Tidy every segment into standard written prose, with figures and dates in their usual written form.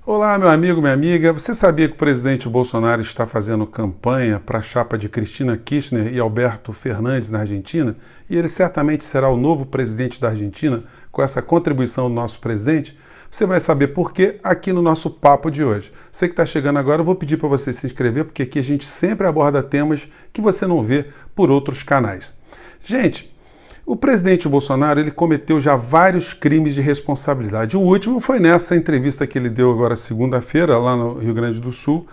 Olá, meu amigo, minha amiga. Você sabia que o presidente Bolsonaro está fazendo campanha para a chapa de Cristina Kirchner e Alberto Fernandes na Argentina? E ele certamente será o novo presidente da Argentina com essa contribuição do nosso presidente? Você vai saber por quê aqui no nosso papo de hoje. Você que está chegando agora, eu vou pedir para você se inscrever, porque aqui a gente sempre aborda temas que você não vê por outros canais. Gente, o presidente Bolsonaro ele cometeu já vários crimes de responsabilidade. O último foi nessa entrevista que ele deu agora segunda-feira, lá no Rio Grande do Sul,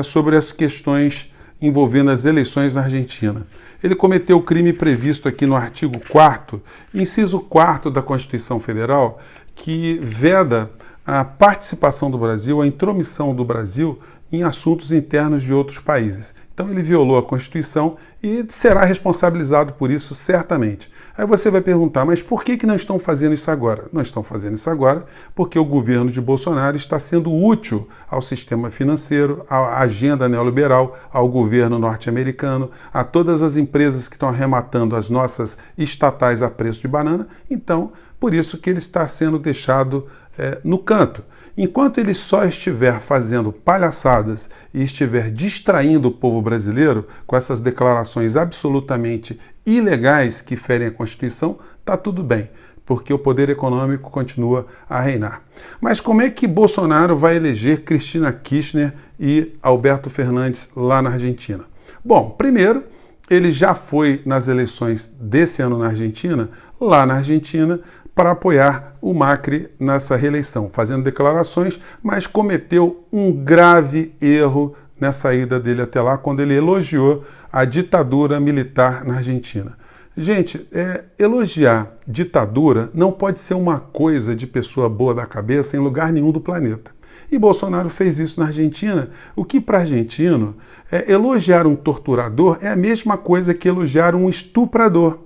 sobre as questões envolvendo as eleições na Argentina. Ele cometeu o crime previsto aqui no artigo 4º, inciso 4º da Constituição Federal, que veda a participação do Brasil, a intromissão do Brasil em assuntos internos de outros países. Então ele violou a Constituição e será responsabilizado por isso certamente. Aí você vai perguntar, mas por que não estão fazendo isso agora? Não estão fazendo isso agora porque o governo de Bolsonaro está sendo útil ao sistema financeiro, à agenda neoliberal, ao governo norte-americano, a todas as empresas que estão arrematando as nossas estatais a preço de banana. Então, por isso que ele está sendo deixado no canto. Enquanto ele só estiver fazendo palhaçadas e estiver distraindo o povo brasileiro com essas declarações absolutamente ilegais que ferem a Constituição, está tudo bem, porque o poder econômico continua a reinar. Mas como é que Bolsonaro vai eleger Cristina Kirchner e Alberto Fernandes lá na Argentina? Bom, primeiro, ele já foi nas eleições desse ano na Argentina, lá na Argentina, para apoiar o Macri nessa reeleição, fazendo declarações, mas cometeu um grave erro nessa ida dele até lá, quando ele elogiou a ditadura militar na Argentina. Gente, elogiar ditadura não pode ser uma coisa de pessoa boa da cabeça em lugar nenhum do planeta. E Bolsonaro fez isso na Argentina, o que para argentino, elogiar um torturador é a mesma coisa que elogiar um estuprador.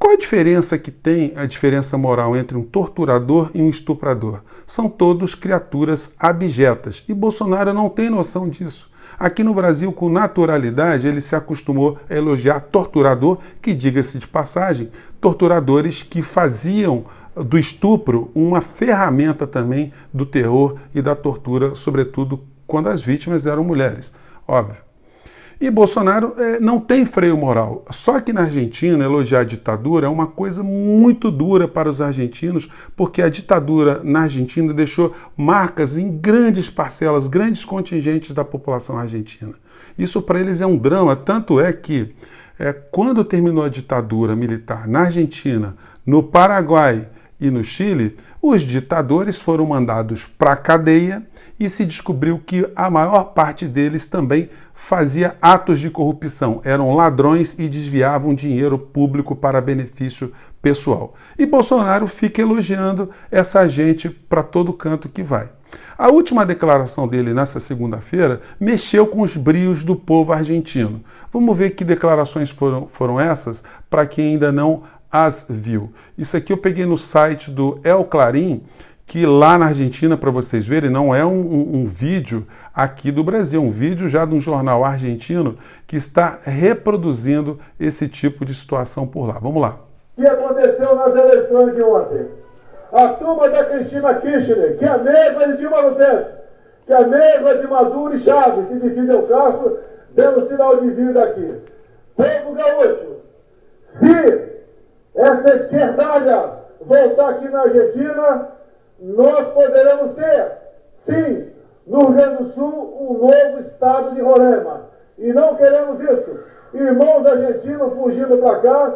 Qual a diferença que tem, a diferença moral entre um torturador e um estuprador? São todos criaturas abjetas e Bolsonaro não tem noção disso. Aqui no Brasil, com naturalidade, ele se acostumou a elogiar torturador, que, diga-se de passagem, torturadores que faziam do estupro uma ferramenta também do terror e da tortura, sobretudo quando as vítimas eram mulheres, óbvio. E Bolsonaro não tem freio moral. Só que na Argentina, elogiar a ditadura é uma coisa muito dura para os argentinos, porque a ditadura na Argentina deixou marcas em grandes parcelas, grandes contingentes da população argentina. Isso para eles é um drama, tanto é que quando terminou a ditadura militar na Argentina, no Paraguai e no Chile, os ditadores foram mandados para a cadeia e se descobriu que a maior parte deles também fazia atos de corrupção, eram ladrões e desviavam dinheiro público para benefício pessoal. E Bolsonaro fica elogiando essa gente para todo canto que vai. A última declaração dele nessa segunda-feira mexeu com os brios do povo argentino. Vamos ver que declarações foram essas para quem ainda não as viu. Isso aqui eu peguei no site do El Clarín, que lá na Argentina, para vocês verem, não é um vídeo aqui do Brasil, é um vídeo já de um jornal argentino que está reproduzindo esse tipo de situação por lá. Vamos lá. O que aconteceu nas eleições de ontem? A turma da Cristina Kirchner, que é a mesma de Dilma Rousseff, que é a mesma de Maduro e Chaves, que divide o Castro, dando sinal de vida aqui. Povo gaúcho, se essa esquerdalha voltar aqui na Argentina, nós poderemos ter, sim, no Rio Grande do Sul, um novo estado de Roraima. E não queremos isso. Irmãos argentinos fugindo para cá,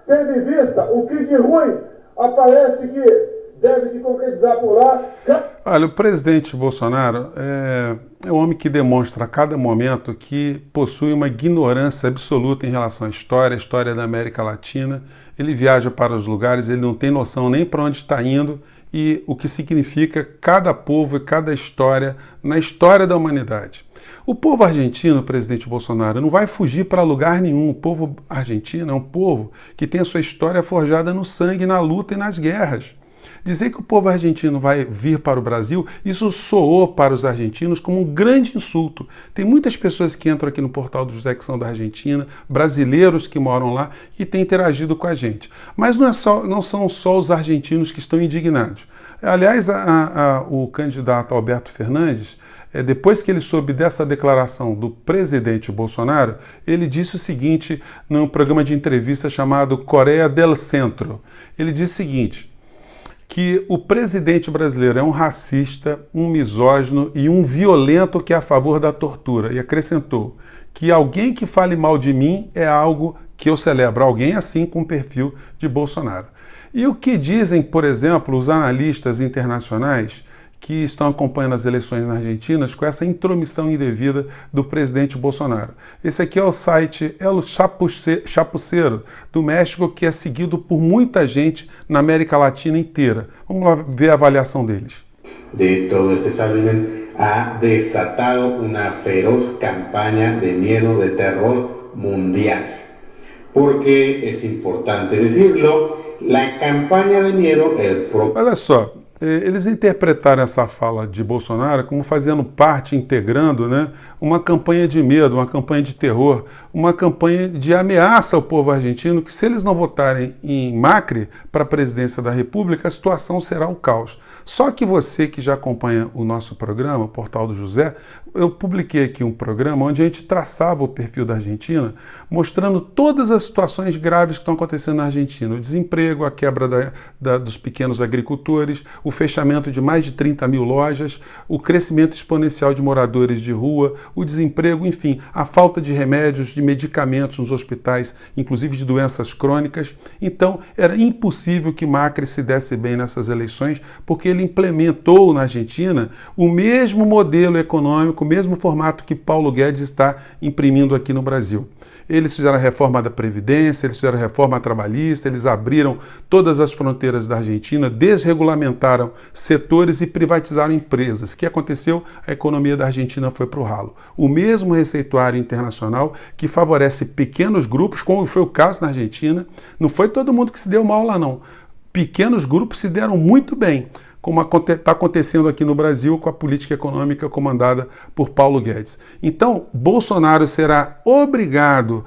tendo em vista o que de ruim aparece que deve se concretizar por lá. Olha, o presidente Bolsonaro é um homem que demonstra a cada momento que possui uma ignorância absoluta em relação à história da América Latina. Ele viaja para os lugares, ele não tem noção nem para onde está indo e o que significa cada povo e cada história na história da humanidade. O povo argentino, presidente Bolsonaro, não vai fugir para lugar nenhum. O povo argentino é um povo que tem a sua história forjada no sangue, na luta e nas guerras. Dizer que o povo argentino vai vir para o Brasil, isso soou para os argentinos como um grande insulto. Tem muitas pessoas que entram aqui no portal do José que são da Argentina, brasileiros que moram lá, que têm interagido com a gente. Mas não são só os argentinos que estão indignados. Aliás, o candidato Alberto Fernandes, depois que ele soube dessa declaração do presidente Bolsonaro, ele disse o seguinte num programa de entrevista chamado Coreia del Centro. Ele disse o seguinte, que o presidente brasileiro é um racista, um misógino e um violento que é a favor da tortura. E acrescentou que alguém que fale mal de mim é algo que eu celebro, alguém assim com o perfil de Bolsonaro. E o que dizem, por exemplo, os analistas internacionais que estão acompanhando as eleições na Argentina com essa intromissão indevida do presidente Bolsonaro? Esse aqui é o site El Chapucero do México, que é seguido por muita gente na América Latina inteira. Vamos lá ver a avaliação deles. De todo este establishment ha desatado una feroz campaña de miedo, de terror mundial. Porque es importante decirlo, la campaña de miedo... Olha só, eles interpretaram essa fala de Bolsonaro como fazendo parte, integrando, né, uma campanha de medo, uma campanha de terror, uma campanha de ameaça ao povo argentino, que se eles não votarem em Macri para a presidência da República, a situação será o caos. Só que você que já acompanha o nosso programa, o Portal do José, eu publiquei aqui um programa onde a gente traçava o perfil da Argentina, mostrando todas as situações graves que estão acontecendo na Argentina. O desemprego, a quebra dos pequenos agricultores, o fechamento de mais de 30 mil lojas, o crescimento exponencial de moradores de rua, o desemprego, enfim, a falta de remédios, de medicamentos nos hospitais, inclusive de doenças crônicas. Então, era impossível que Macri se desse bem nessas eleições, porque ele implementou na Argentina o mesmo modelo econômico, o mesmo formato que Paulo Guedes está imprimindo aqui no Brasil. Eles fizeram a reforma da Previdência, eles fizeram a reforma trabalhista, eles abriram todas as fronteiras da Argentina, desregulamentaram setores e privatizaram empresas. O que aconteceu? A economia da Argentina foi para o ralo. O mesmo receituário internacional que favorece pequenos grupos, como foi o caso na Argentina, não foi todo mundo que se deu mal lá não. Pequenos grupos se deram muito bem, como está acontecendo aqui no Brasil com a política econômica comandada por Paulo Guedes. Então, Bolsonaro será obrigado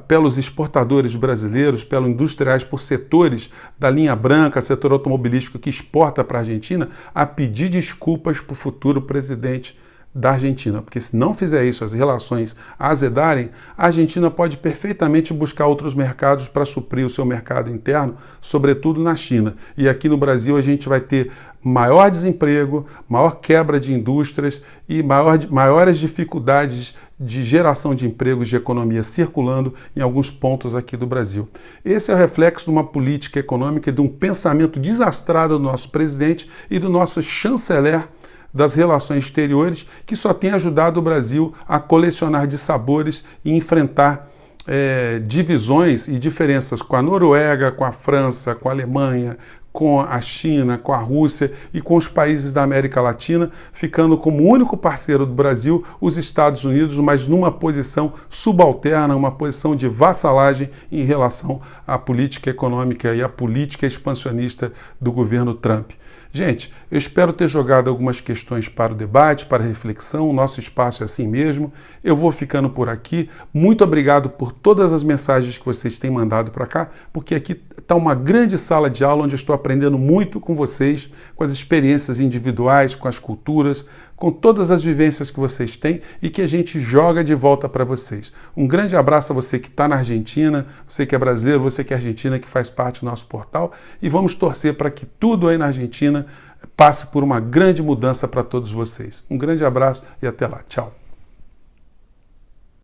pelos exportadores brasileiros, pelos industriais, por setores da linha branca, setor automobilístico que exporta para a Argentina, a pedir desculpas para o futuro presidente da Argentina, porque se não fizer isso, as relações azedarem, a Argentina pode perfeitamente buscar outros mercados para suprir o seu mercado interno, sobretudo na China. E aqui no Brasil a gente vai ter maior desemprego, maior quebra de indústrias e maiores dificuldades de geração de empregos, de economia circulando em alguns pontos aqui do Brasil. Esse é o reflexo de uma política econômica e de um pensamento desastrado do nosso presidente e do nosso chanceler das relações exteriores, que só tem ajudado o Brasil a colecionar dissabores e enfrentar divisões e diferenças com a Noruega, com a França, com a Alemanha, com a China, com a Rússia e com os países da América Latina, ficando como único parceiro do Brasil os Estados Unidos, mas numa posição subalterna, uma posição de vassalagem em relação à política econômica e à política expansionista do governo Trump. Gente, eu espero ter jogado algumas questões para o debate, para a reflexão. O nosso espaço é assim mesmo. Eu vou ficando por aqui. Muito obrigado por todas as mensagens que vocês têm mandado para cá, porque aqui está uma grande sala de aula onde eu estou aprendendo muito com vocês, com as experiências individuais, com as culturas, com todas as vivências que vocês têm e que a gente joga de volta para vocês. Um grande abraço a você que está na Argentina, você que é brasileiro, você que é argentina, que faz parte do nosso portal, e vamos torcer para que tudo aí na Argentina passe por uma grande mudança para todos vocês. Um grande abraço e até lá. Tchau.